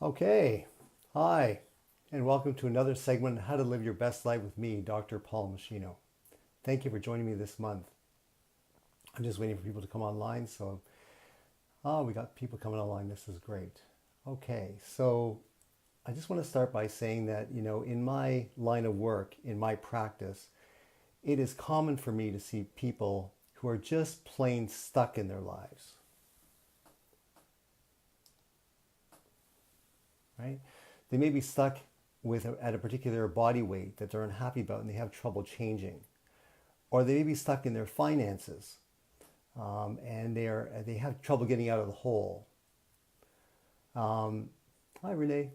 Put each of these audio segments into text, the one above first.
Okay, hi, and welcome to another segment on how to live your best life with me, Dr. Paul Meschino. Thank you for joining me this month. I'm just waiting for people to come online, so we got people coming online. This is great. Okay, so I just want to start by saying that, in my line of work, in my practice, it is common for me to see people who are just plain stuck in their lives, right? They may be stuck at a particular body weight that they're unhappy about and they have trouble changing. Or they may be stuck in their finances, and they have trouble getting out of the hole. Hi, Renee.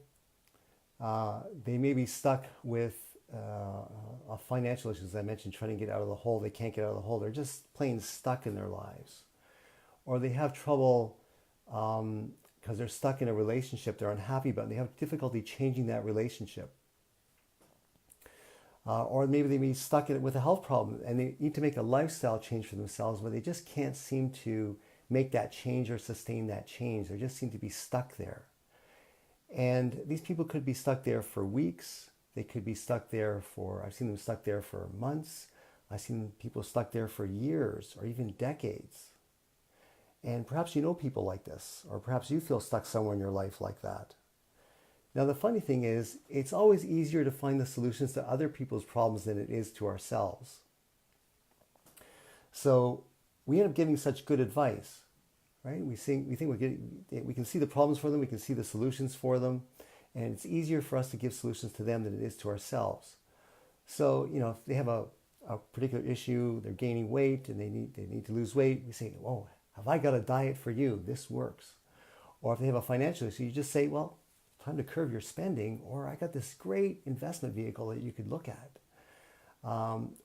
They may be stuck with a financial issue, as I mentioned, trying to get out of the hole. They can't get out of the hole. They're just plain stuck in their lives. Or they have trouble because they're stuck in a relationship they're unhappy about, and they have difficulty changing that relationship. Or maybe they may be stuck in it with a health problem and they need to make a lifestyle change for themselves, but they just can't seem to make that change or sustain that change. They just seem to be stuck there. And these people could be stuck there for weeks. They could be stuck there I've seen them stuck there for months. I've seen people stuck there for years or even decades. And perhaps you know people like this, or perhaps you feel stuck somewhere in your life like that. Now, the funny thing is, it's always easier to find the solutions to other people's problems than it is to ourselves. So we end up giving such good advice, right? We think we can see the problems for them, we can see the solutions for them, and it's easier for us to give solutions to them than it is to ourselves. So, if they have a particular issue, they're gaining weight and they need to lose weight, we say, "Whoa, have I got a diet for you? This works." Or if they have a financial issue, you just say, "Well, time to curb your spending," or "I got this great investment vehicle that you could look at."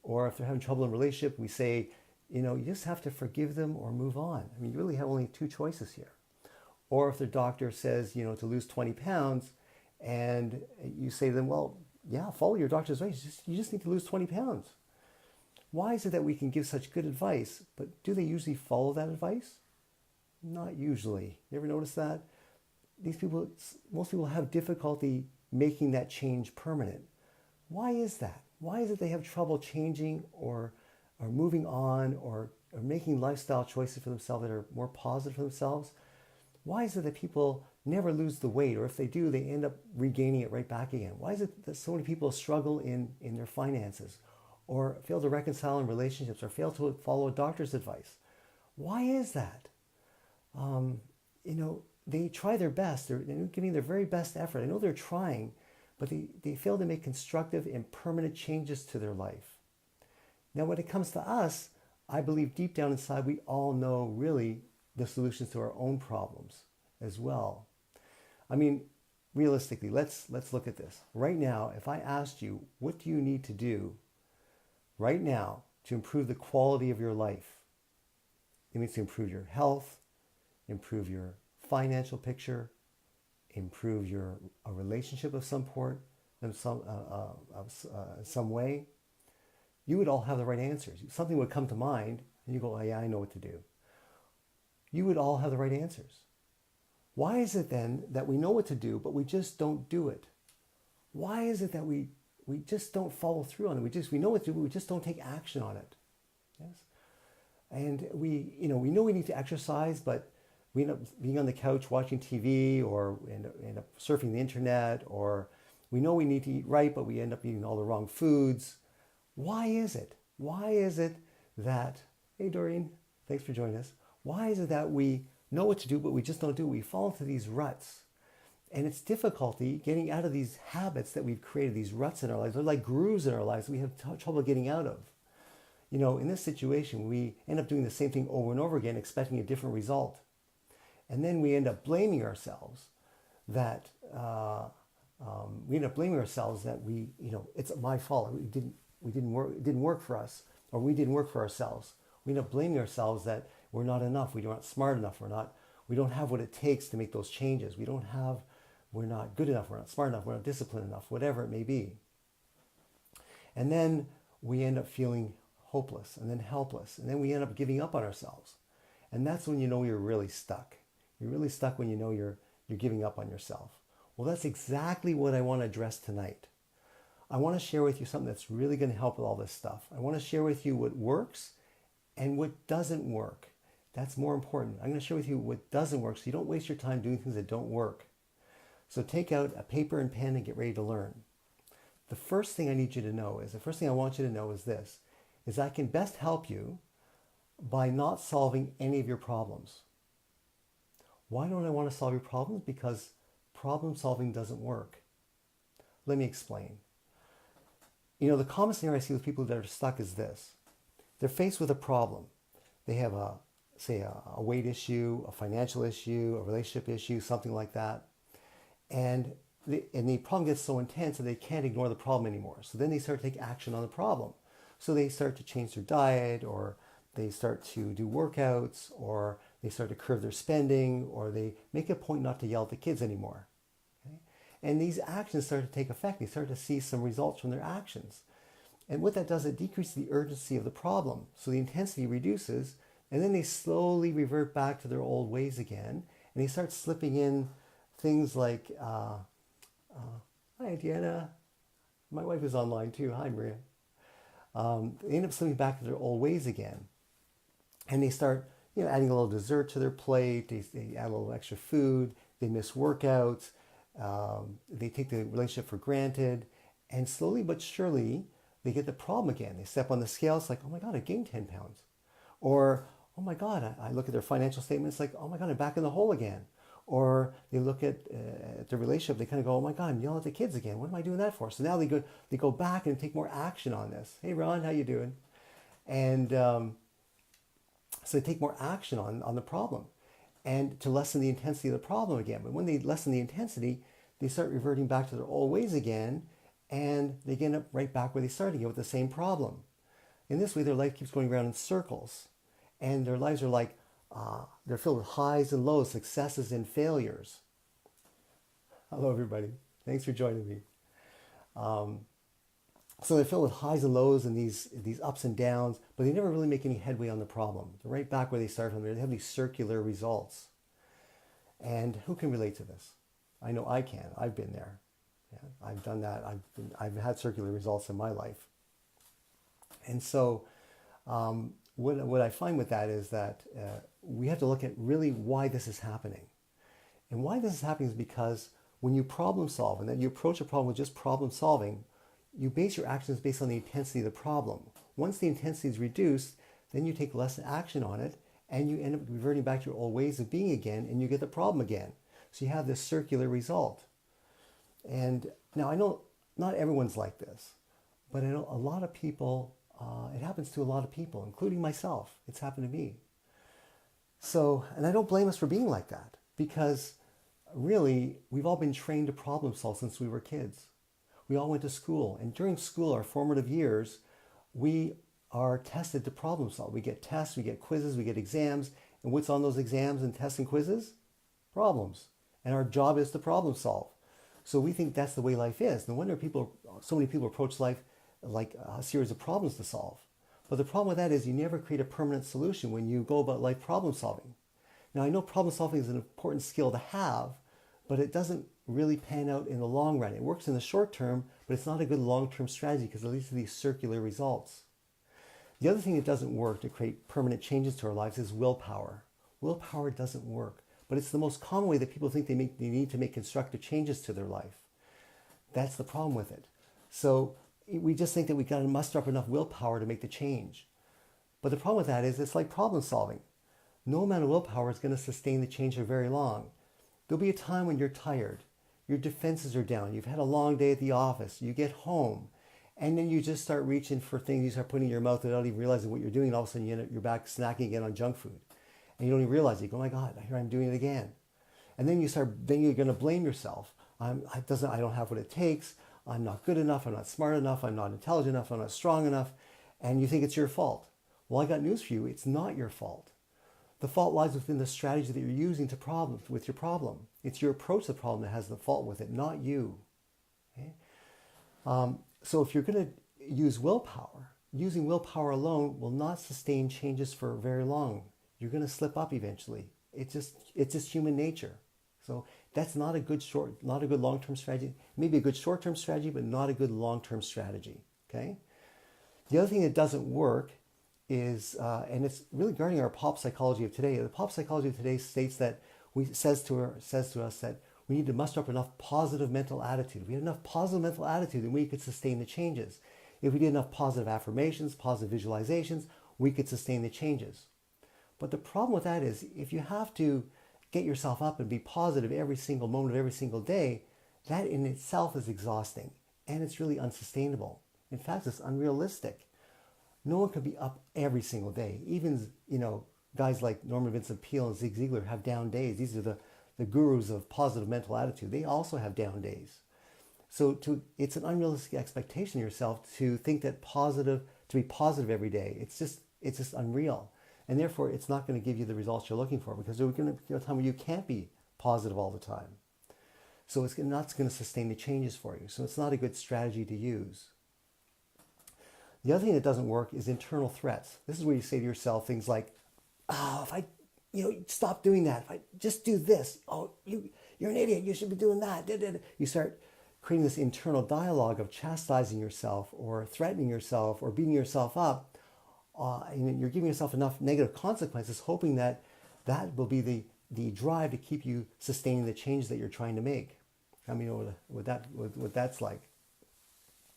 Or if they're having trouble in a relationship, we say, you just have to forgive them or move on. I mean, you really have only two choices here. Or if their doctor says, to lose 20 pounds, and you say to them, "Well, yeah, follow your doctor's advice. You just need to lose 20 pounds. Why is it that we can give such good advice, but do they usually follow that advice? Not usually. You ever notice that? Most people have difficulty making that change permanent. Why is that? Why is it they have trouble changing or moving on or making lifestyle choices for themselves that are more positive for themselves? Why is it that people never lose the weight, or if they do, they end up regaining it right back again? Why is it that so many people struggle in their finances, or fail to reconcile in relationships, or fail to follow a doctor's advice? Why is that? They try their best. They're giving their very best effort. I know they're trying, but they fail to make constructive and permanent changes to their life. Now, when it comes to us, I believe deep down inside, we all know really the solutions to our own problems as well. I mean, realistically, let's look at this. Right now, if I asked you, what do you need to do right now to improve the quality of your life? It means to improve your health, improve your financial picture, improve a relationship of some sort, in some way. You would all have the right answers. Something would come to mind, and you go, "Oh, yeah, I know what to do." You would all have the right answers. Why is it then that we know what to do, but we just don't do it? Why is it that we just don't follow through on it? We know what to do, but we just don't take action on it. Yes, and we know we need to exercise, but we end up being on the couch watching TV, or end up surfing the internet, or we know we need to eat right, but we end up eating all the wrong foods. Why is it? Why is it that, hey Doreen, thanks for joining us. Why is it that we know what to do, but we just don't do it? We fall into these ruts. And it's difficulty getting out of these habits that we've created, these ruts in our lives. They're like grooves in our lives that we have trouble getting out of. In this situation, we end up doing the same thing over and over again, expecting a different result. And then we end up blaming ourselves that it's my fault. It didn't work for us, or we didn't work for ourselves. We end up blaming ourselves that we're not enough. We're not smart enough. We don't have what it takes to make those changes. We're not good enough. We're not smart enough. We're not disciplined enough, whatever it may be. And then we end up feeling hopeless and then helpless. And then we end up giving up on ourselves. And that's when you know you're really stuck. You're really stuck when you know you're giving up on yourself. Well, that's exactly what I want to address tonight. I want to share with you something that's really going to help with all this stuff. I want to share with you what works and what doesn't work. That's more important. I'm going to share with you what doesn't work so you don't waste your time doing things that don't work. So take out a paper and pen and get ready to learn. The first thing I need you to know is, the first thing I want you to know is this, is I can best help you by not solving any of your problems. Why don't I want to solve your problems? Because problem solving doesn't work. Let me explain. You know, the common scenario I see with people that are stuck is this. They're faced with a problem. They have say a weight issue, a financial issue, a relationship issue, something like that. And the problem gets so intense that they can't ignore the problem anymore. So then they start to take action on the problem. So they start to change their diet, or they start to do workouts, or they start to curb their spending, or they make a point not to yell at the kids anymore. Okay? And these actions start to take effect. They start to see some results from their actions. And what that does, it decreases the urgency of the problem. So the intensity reduces, and then they slowly revert back to their old ways again. And they start slipping in things like, hi Deanna, my wife is online too, hi Maria. They end up slipping back to their old ways again. And they start, adding a little dessert to their plate, they add a little extra food, they miss workouts, they take the relationship for granted, and slowly but surely, they get the problem again. They step on the scale, it's like, oh my God, I gained 10 pounds. Or, oh my God, I look at their financial statement, it's like, oh my God, I'm back in the hole again. Or they look at the relationship, they kind of go, oh my God, I'm yelling at the kids again. What am I doing that for? So now they go back and take more action on this. Hey Ron, how you doing? And so they take more action on the problem and to lessen the intensity of the problem again. But when they lessen the intensity, they start reverting back to their old ways again, and they end up right back where they started again with the same problem. In this way, their life keeps going around in circles, and their lives are like, they're filled with highs and lows, successes and failures. Hello, everybody. Thanks for joining me. So they're filled with highs and lows and these ups and downs, but they never really make any headway on the problem. They're right back where they started from. They have these circular results. And who can relate to this? I know I can. I've been there. Yeah, I've done that. I've had circular results in my life. And so what I find with that is that we have to look at really why this is happening. And why this is happening is because when you problem solve and then you approach a problem with just problem solving, you base your actions based on the intensity of the problem. Once the intensity is reduced, then you take less action on it and you end up reverting back to your old ways of being again, and you get the problem again. So you have this circular result. And now I know not everyone's like this, but I know a lot of people, it happens to a lot of people, including myself. It's happened to me. So, and I don't blame us for being like that, because really we've all been trained to problem solve since we were kids. We all went to school, and during school, our formative years, we are tested to problem solve. We get tests, we get quizzes, we get exams, and what's on those exams and tests and quizzes? Problems. And our job is to problem solve. So we think that's the way life is. No wonder so many people approach life like a series of problems to solve. But the problem with that is you never create a permanent solution when you go about life problem solving. Now I know problem solving is an important skill to have, but it doesn't really pan out in the long run. It works in the short term, but it's not a good long-term strategy because it leads to these circular results. The other thing that doesn't work to create permanent changes to our lives is willpower. Willpower doesn't work, but it's the most common way that people think they need to make constructive changes to their life. That's the problem with it. So we just think that we got to muster up enough willpower to make the change. But the problem with that is it's like problem solving. No amount of willpower is going to sustain the change for very long. There'll be a time when you're tired. Your defenses are down. You've had a long day at the office. You get home. And then you just start reaching for things. You start putting in your mouth without even realizing what you're doing. And all of a sudden you're back snacking again on junk food. And you don't even realize it. You go, oh my God, here I'm doing it again. And then you're going to blame yourself. I don't have what it takes. I'm not good enough. I'm not smart enough. I'm not intelligent enough. I'm not strong enough. And you think it's your fault. Well, I got news for you. It's not your fault. The fault lies within the strategy that you're using with your problem. It's your approach to the problem that has the fault with it, not you. Okay? So if you're going to use willpower, using willpower alone will not sustain changes for very long. You're going to slip up eventually. It's just human nature. So That's not a good long-term strategy. Maybe a good short-term strategy, but not a good long-term strategy. Okay. The other thing that doesn't work is, and it's really regarding our pop psychology of today. The pop psychology of today states that says to us that we need to muster up enough positive mental attitude. If we had enough positive mental attitude, then we could sustain the changes. If we did enough positive affirmations, positive visualizations, we could sustain the changes. But the problem with that is, if you have to get yourself up and be positive every single moment of every single day, that in itself is exhausting, and it's really unsustainable. In fact, it's unrealistic. No one can be up every single day. Even, guys like Norman Vincent Peale and Zig Ziglar have down days. These are the gurus of positive mental attitude. They also have down days. So it's an unrealistic expectation of yourself to think that to be positive every day. It's just unreal. And therefore, it's not going to give you the results you're looking for, because there's going to be a time where you can't be positive all the time. So it's not going to sustain the changes for you. So it's not a good strategy to use. The other thing that doesn't work is internal threats. This is where you say to yourself things like, if I, stop doing that. If I just do this, you're an idiot. You should be doing that. You start creating this internal dialogue of chastising yourself or threatening yourself or beating yourself up. And you're giving yourself enough negative consequences, hoping that will be the drive to keep you sustaining the change that you're trying to make. I mean, what that's like.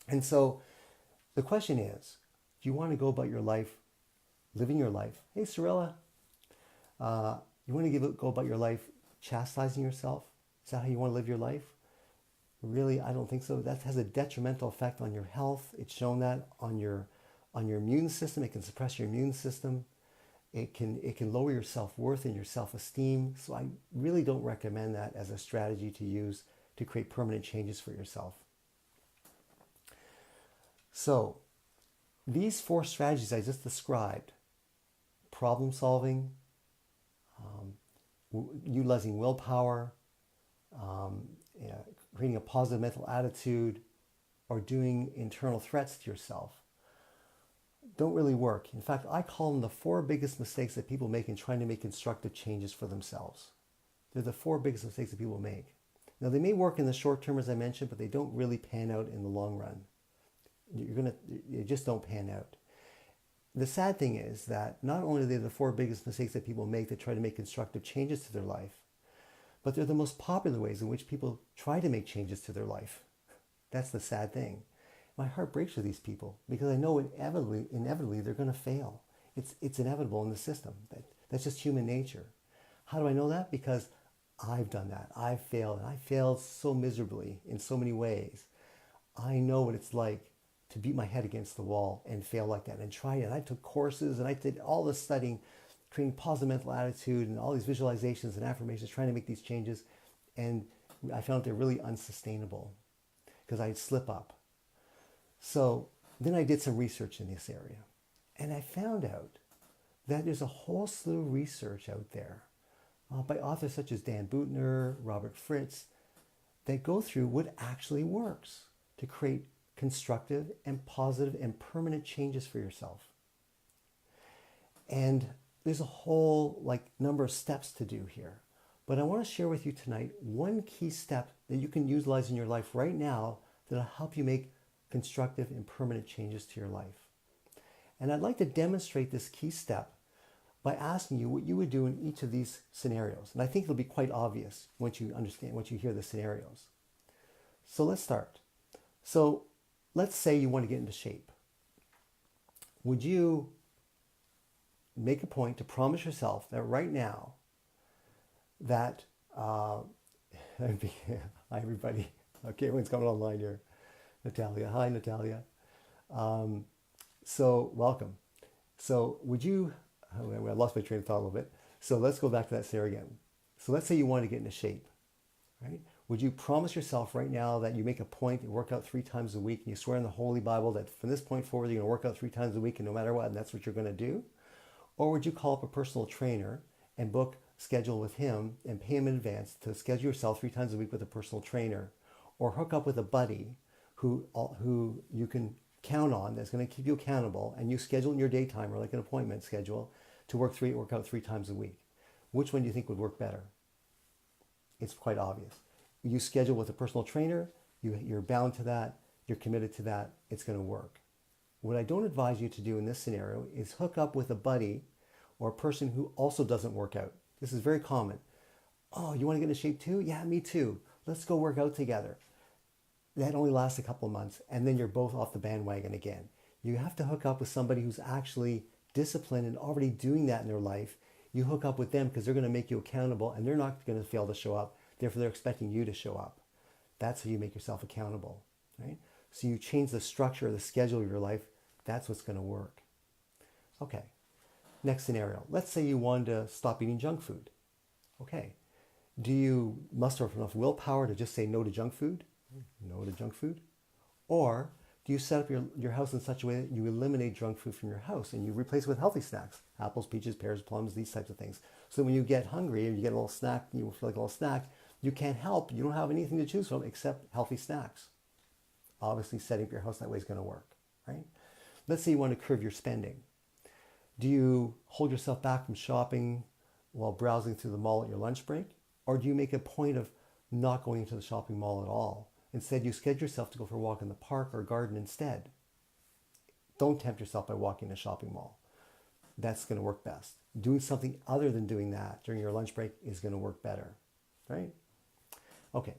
And so the question is, do you want to go about your life, living your life? Hey, Cirilla, you want to go about your life chastising yourself? Is that how you want to live your life? Really, I don't think so. That has a detrimental effect on your health. It's shown that on your immune system. It can suppress your immune system. It can lower your self-worth and your self-esteem. So I really don't recommend that as a strategy to use to create permanent changes for yourself. So these 4 strategies I just described, problem solving, utilizing willpower, creating a positive mental attitude, or doing internal threats to yourself, don't really work. In fact, I call them the 4 biggest mistakes that people make in trying to make constructive changes for themselves. They're the 4 biggest mistakes that people make. Now, they may work in the short term, as I mentioned, but they don't really pan out in the long run. You just don't pan out. The sad thing is that not only are they the 4 biggest mistakes that people make that try to make constructive changes to their life, but they're the most popular ways in which people try to make changes to their life. That's the sad thing. My heart breaks for these people because I know inevitably they're going to fail. It's inevitable in the system. That's just human nature. How do I know that? Because I've done that. I've failed, and I failed so miserably in so many ways. I know what it's like to beat my head against the wall and fail like that and try it. And I took courses and I did all this studying, creating positive mental attitude and all these visualizations and affirmations, trying to make these changes. And I found they're really unsustainable because I'd slip up. So then I did some research in this area, and I found out that there's a whole slew of research out there by authors such as Dan Buettner, Robert Fritz, that go through what actually works to create constructive and positive and permanent changes for yourself. And there's a whole number of steps to do here. But I want to share with you tonight one key step that you can utilize in your life right now that'll help you make constructive and permanent changes to your life. And I'd like to demonstrate this key step by asking you what you would do in each of these scenarios. And I think it'll be quite obvious once you hear the scenarios. So let's start. So let's say you want to get into shape. Would you make a point to promise yourself that right now that, hi everybody. Okay, everyone's coming online here. Natalia, hi Natalia. So welcome. So would you, I lost my train of thought a little bit. So let's go back to that scenario again. So let's say you want to get into shape, right? Would you promise yourself right now that you make a point to work out 3 times a week, and you swear in the Holy Bible that from this point forward you're going to work out 3 times a week and no matter what, and that's what you're going to do? Or would you call up a personal trainer and schedule with him and pay him in advance to schedule yourself 3 times a week with a personal trainer, or hook up with a buddy who you can count on that's going to keep you accountable, and you schedule in your daytime or like an appointment schedule to work out 3 times a week? Which one do you think would work better? it's quite obvious. You schedule with a personal trainer, you're bound to that, you're committed to that, it's going to work. What I don't advise you to do in this scenario is hook up with a buddy or a person who also doesn't work out. This is very common. Oh, you want to get into shape too? Yeah, me too. Let's go work out together. That only lasts a couple of months, and then you're both off the bandwagon again. You have to hook up with somebody who's actually disciplined and already doing that in their life. You hook up with them because they're going to make you accountable, and they're not going to fail to show up. Therefore, they're expecting you to show up. That's how you make yourself accountable, right? So you change the structure, the schedule of your life. That's what's going to work. Okay, next scenario. Let's say you want to stop eating junk food. Okay, do you muster up enough willpower to just say no to junk food? No to junk food? Or do you set up your house in such a way that you eliminate junk food from your house and you replace it with healthy snacks? Apples, peaches, pears, plums, these types of things. So when you get hungry and you get a little snack, you feel like a little snack, you can't help, you don't have anything to choose from except healthy snacks. Obviously, setting up your house that way is going to work, right? Let's say you want to curb your spending. Do you hold yourself back from shopping while browsing through the mall at your lunch break? Or do you make a point of not going into the shopping mall at all? Instead, you schedule yourself to go for a walk in the park or garden instead. Don't tempt yourself by walking in a shopping mall. That's going to work best. Doing something other than doing that during your lunch break is going to work better, right? Okay,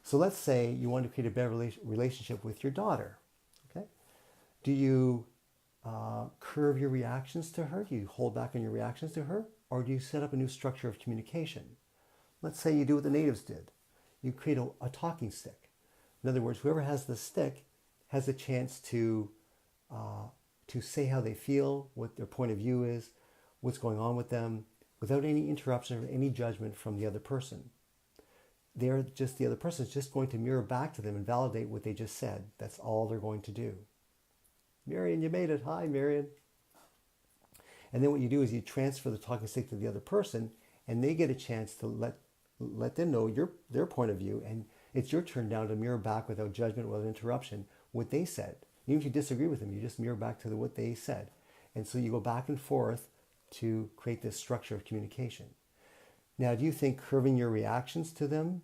so let's say you want to create a better relationship with your daughter, okay? Do you curb your reactions to her? Do you hold back on your reactions to her? Or do you set up a new structure of communication? Let's say you do what the natives did. You create a talking stick. In other words, whoever has the stick has a chance to say how they feel, what their point of view is, what's going on with them, without any interruption or any judgment from the other person. The other person is just going to mirror back to them and validate what they just said. That's all they're going to do. Marion, you made it. Hi, Marion. And then what you do is you transfer the talking stick to the other person, and they get a chance to let them know their point of view, and it's your turn now to mirror back without judgment, without interruption, what they said. Even if you disagree with them, you just mirror back to what they said. And so you go back and forth to create this structure of communication. Now, do you think curving your reactions to them?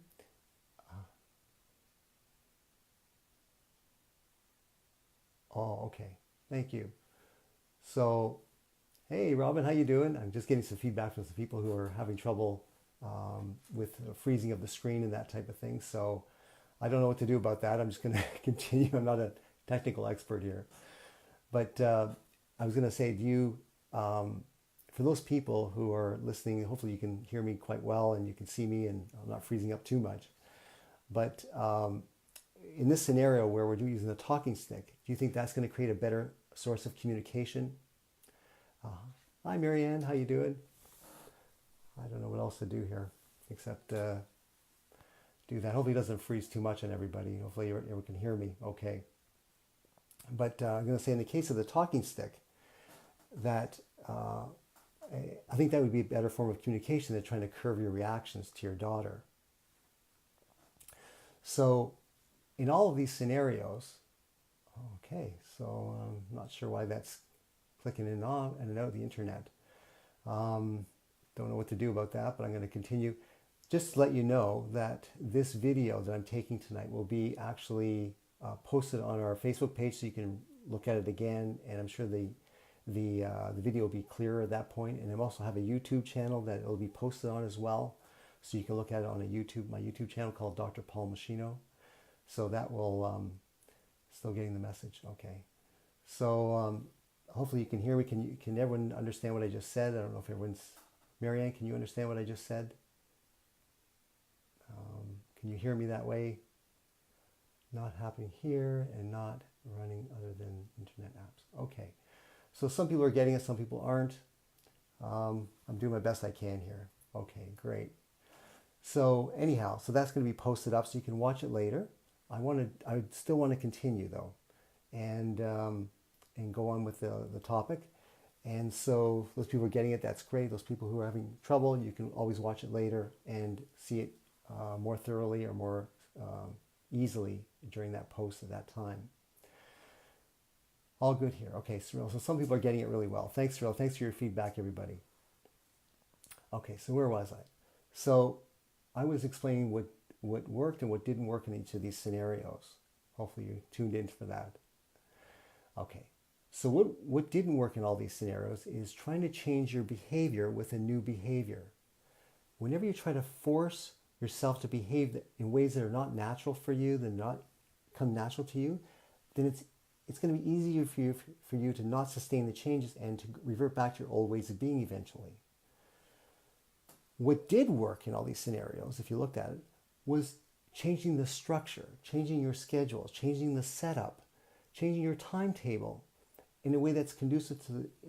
Oh, okay. Thank you. So, hey, Robin, how you doing? I'm just getting some feedback from some people who are having trouble with freezing of the screen and that type of thing. So I don't know what to do about that. I'm just going to continue. I'm not a technical expert here. But I was going to say, for those people who are listening, hopefully you can hear me quite well and you can see me and I'm not freezing up too much. But in this scenario where we're using the talking stick, do you think that's going to create a better source of communication? Hi, Marianne. How you doing? I don't know what else to do here except do that. Hopefully it doesn't freeze too much on everybody. Hopefully everyone can hear me okay. But I'm going to say in the case of the talking stick that I think that would be a better form of communication than trying to curb your reactions to your daughter. So in all of these scenarios, okay, so I'm not sure why that's clicking in and out of the internet. Don't know what to do about that, but I'm going to continue. Just to let you know that this video that I'm taking tonight will be actually posted on our Facebook page, so you can look at it again, and I'm sure the video will be clearer at that point. And I also have a YouTube channel that it will be posted on as well, so you can look at it on my YouTube channel called Dr. Paul Meschino. So that will still getting the message. Okay, so hopefully you can hear me. Can everyone understand what I just said? I don't know if everyone's. Marianne, can you understand what I just said? Can you hear me that way? Not happening here and not running other than internet apps. Okay, so some people are getting it, some people aren't. I'm doing my best I can here. Okay, great. So anyhow, so that's going to be posted up so you can watch it later. I still want to continue though, and go on with the topic. And so those people who are getting it, that's great. Those people who are having trouble, you can always watch it later and see it more thoroughly or more easily during that post at that time. All good here. Okay, Cyril. So some people are getting it really well. Thanks, Cyril. Thanks for your feedback, everybody. Okay, so where was I? So I was explaining what worked and what didn't work in each of these scenarios. Hopefully you tuned in for that. Okay, so what didn't work in all these scenarios is trying to change your behavior with a new behavior. Whenever you try to force yourself to behave in ways that are not natural for you, that not come natural to you, then it's going to be easier for you to not sustain the changes and to revert back to your old ways of being eventually. What did work in all these scenarios, if you looked at it, was changing the structure, changing your schedule, changing the setup, changing your timetable in a way that's conducive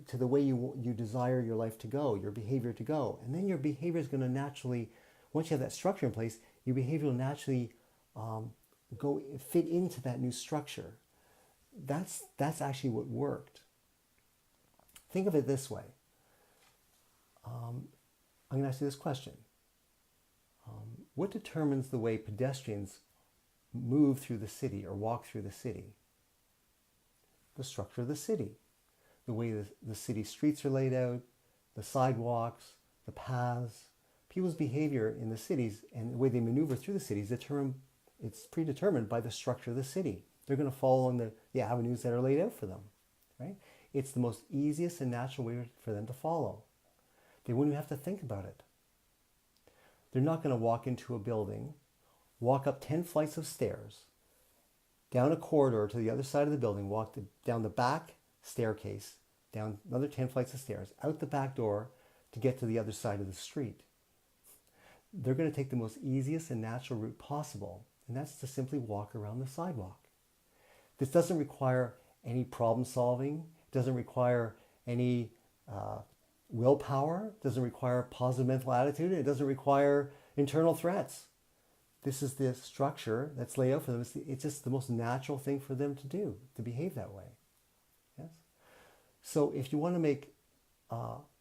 to the way you desire your life to go, your behavior to go. And then your behavior is going to naturally, once you have that structure in place, your behavior will naturally fit into that new structure. That's actually what worked. Think of it this way. I'm going to ask you this question. What determines the way pedestrians move through the city or walk through the city? The structure of the city. The way the city streets are laid out, the sidewalks, the paths. People's behavior in the cities and the way they maneuver through the cities, it's predetermined by the structure of the city. They're going to follow along the avenues that are laid out for them, right? It's the most easiest and natural way for them to follow. They wouldn't even have to think about it. They're not going to walk into a building, walk up 10 flights of stairs, down a corridor to the other side of the building, walk down the back staircase, down another 10 flights of stairs, out the back door to get to the other side of the street. They're going to take the most easiest and natural route possible, and that's to simply walk around the sidewalk. This doesn't require any problem solving. It doesn't require any willpower. It doesn't require positive mental attitude. It doesn't require internal threats. This is the structure that's laid out for them. It's just the most natural thing for them to do, to behave that way. Yes. So if you want to make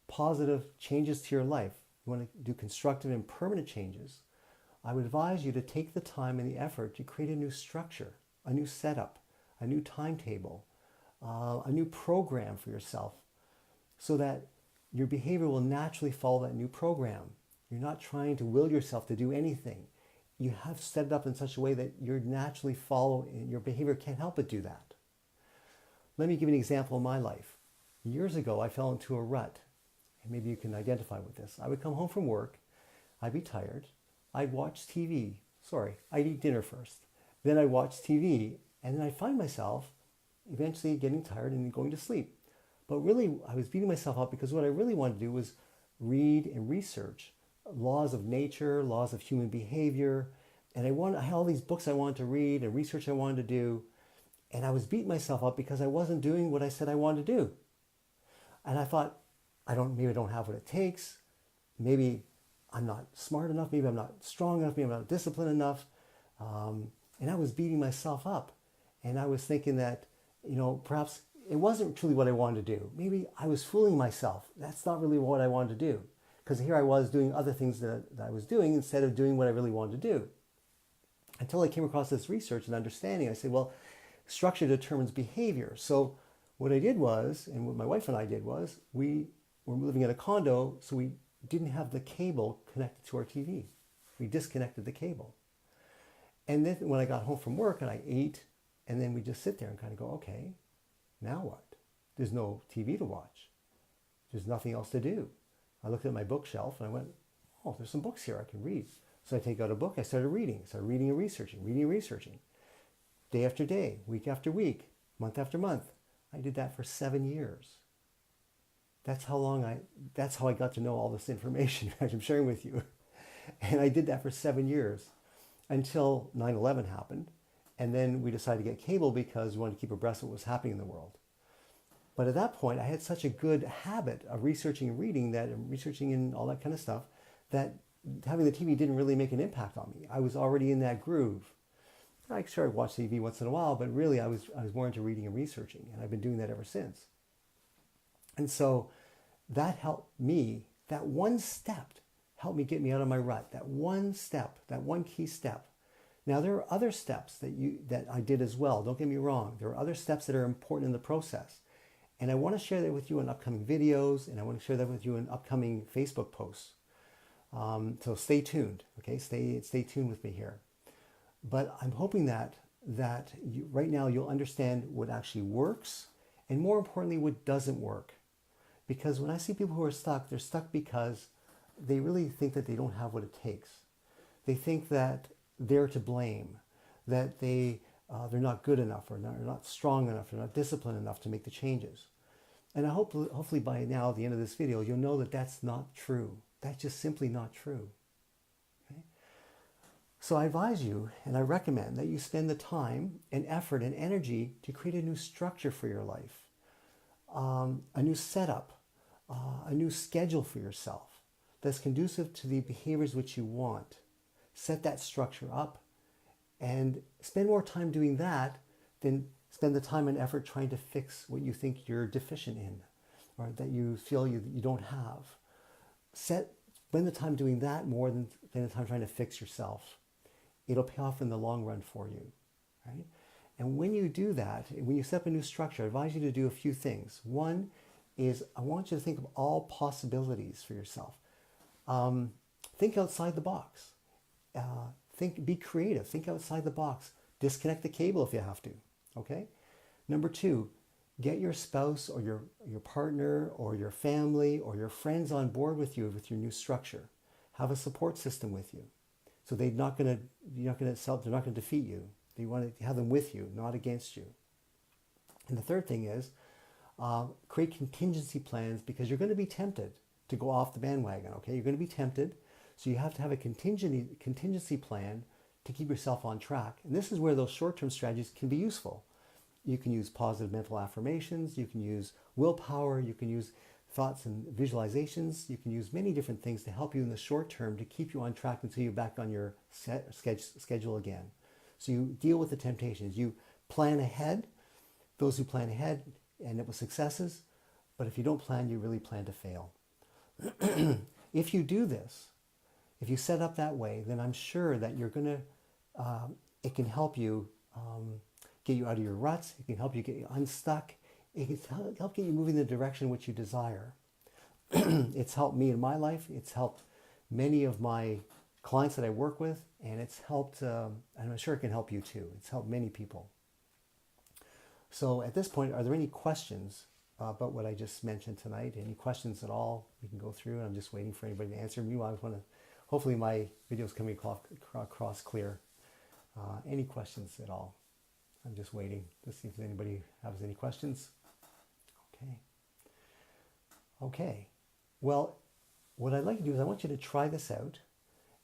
positive changes to your life, you want to do constructive and permanent changes, I would advise you to take the time and the effort to create a new structure, a new setup, a new timetable, a new program for yourself, so that your behavior will naturally follow that new program. You're not trying to will yourself to do anything. You have set it up in such a way that you're naturally following, your behavior can't help but do that. Let me give you an example of my life. Years ago, I fell into a rut, and maybe you can identify with this. I would come home from work, I'd be tired, I'd watch TV. I'd eat dinner first. Then I'd watch TV, and then I'd find myself eventually getting tired and going to sleep. But really, I was beating myself up because what I really wanted to do was read and research laws of nature, laws of human behavior. And I had all these books I wanted to read and research I wanted to do. And I was beating myself up because I wasn't doing what I said I wanted to do. And I thought, maybe I don't have what it takes. Maybe I'm not smart enough. Maybe I'm not strong enough. Maybe I'm not disciplined enough. And I was beating myself up. And I was thinking that, perhaps it wasn't truly what I wanted to do. Maybe I was fooling myself. That's not really what I wanted to do. Because here I was doing other things that I was doing instead of doing what I really wanted to do. Until I came across this research and understanding, I said, well, structure determines behavior. So what I did was, and what my wife and I did was, we were living in a condo, so we didn't have the cable connected to our TV. We disconnected the cable. And then when I got home from work and I ate, and then we just sit there and kind of go, okay, now what? There's no TV to watch. There's nothing else to do. I looked at my bookshelf and I went, oh, there's some books here I can read. So I take out a book, I started reading and researching. Day after day, week after week, month after month. I did that for 7 years. That's how I got to know all this information that I'm sharing with you. And I did that for 7 years until 9/11 happened. And then we decided to get cable because we wanted to keep abreast of what was happening in the world. But at that point, I had such a good habit of researching and reading and researching and all that kind of stuff, that having the TV didn't really make an impact on me. I was already in that groove. I watch TV once in a while, but really I was more into reading and researching, and I've been doing that ever since. And so that helped me, that one step helped me get me out of my rut, that one step, that one key step. Now there are other steps that I did as well, don't get me wrong. There are other steps that are important in the process. And I want to share that with you in upcoming videos, and I want to share that with you in upcoming Facebook posts. So stay tuned, okay? Stay tuned with me here. But I'm hoping that you, right now you'll understand what actually works, and more importantly, what doesn't work. Because when I see people who are stuck, they're stuck because they really think that they don't have what it takes. They think that they're to blame, that they're not good enough, or not strong enough, or not disciplined enough to make the changes. And I hope, hopefully by now, at the end of this video, you'll know that that's not true. That's just simply not true. Okay? So I advise you, and I recommend that you spend the time and effort and energy to create a new structure for your life, a new setup, a new schedule for yourself that's conducive to the behaviors which you want. Set that structure up and spend more time doing that than spend the time and effort trying to fix what you think you're deficient in, or that you feel you don't have. Spend the time doing that more than the time trying to fix yourself. It'll pay off in the long run for you, right? And when you do that, when you set up a new structure, I advise you to do a few things. One is I want you to think of all possibilities for yourself. Think outside the box. Be creative. Think outside the box. Disconnect the cable if you have to. Okay. Number two, get your spouse or your partner or your family or your friends on board with you with your new structure. Have a support system with you, so they're not going to defeat you. You want to have them with you, not against you. And the third thing is create contingency plans, because you're going to be tempted to go off the bandwagon. Okay, you're going to be tempted. So you have to have a contingency plan to keep yourself on track. And this is where those short-term strategies can be useful. You can use positive mental affirmations. You can use willpower. You can use thoughts and visualizations. You can use many different things to help you in the short term to keep you on track until you're back on your schedule again. So you deal with the temptations. You plan ahead. Those who plan ahead end up with successes. But if you don't plan, you really plan to fail. If you do this, if you set up that way, then I'm sure that you're going to, it can help you get you out of your ruts. It can help you get you unstuck. It can help get you moving in the direction which you desire. It's helped me in my life. It's helped many of my clients that I work with, and it's helped, and I'm sure it can help you too. It's helped many people. So at this point, are there any questions about what I just mentioned tonight? Any questions at all? We can go through. I'm just waiting for anybody to answer me. I want to. Hopefully my video is coming across clear. Any questions at all? I'm just waiting to see if anybody has any questions. Okay. Well, what I'd like to do is I want you to try this out,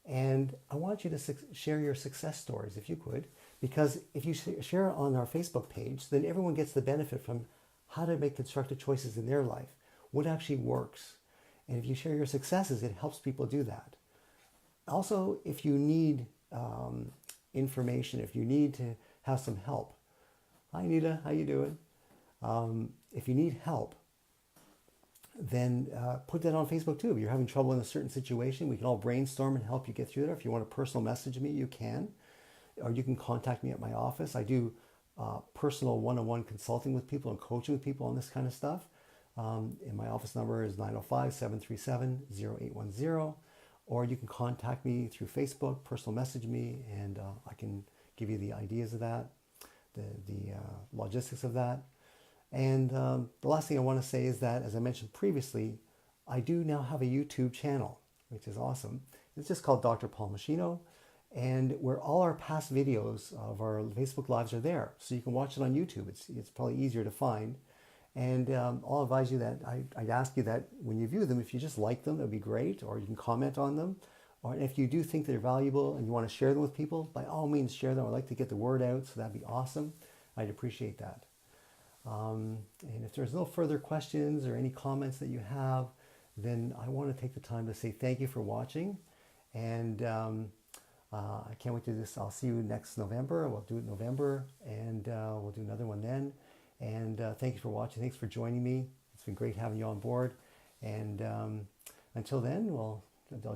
and I want you to share your success stories if you could, because if you share it on our Facebook page, then everyone gets the benefit from how to make constructive choices in their life, what actually works. And if you share your successes, it helps people do that. Also, if you need information, if you need to have some help, hi Nita, how you doing? If you need help, then put that on Facebook too. If you're having trouble in a certain situation, we can all brainstorm and help you get through there. If you want to personal message me, you can, or you can contact me at my office. I do personal one-on-one consulting with people and coaching with people on this kind of stuff. And my office number is 905-737-0810. Or you can contact me through Facebook, personal message me, and I can give you the ideas of that, the logistics of that. And the last thing I want to say is that, as I mentioned previously, I do now have a YouTube channel, which is awesome. It's just called Dr. Paul Meschino, and where all our past videos of our Facebook Lives are there. So you can watch it on YouTube. It's probably easier to find. And I'll advise you that I'd ask you that when you view them, if you just like them, that would be great, or you can comment on them. Or if you do think they're valuable and you want to share them with people, by all means share them. I'd like to get the word out, so that'd be awesome. I'd appreciate that. And if there's no further questions or any comments that you have, then I want to take the time to say thank you for watching. And I can't wait to do this. I'll see you next November. We'll do it in November, and we'll do another one then. And thank you for watching. Thanks for joining me. It's been great having you on board. And until then, I'll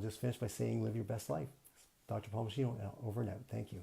just finish by saying live your best life. Dr. Paul Meschino, over and out. Thank you.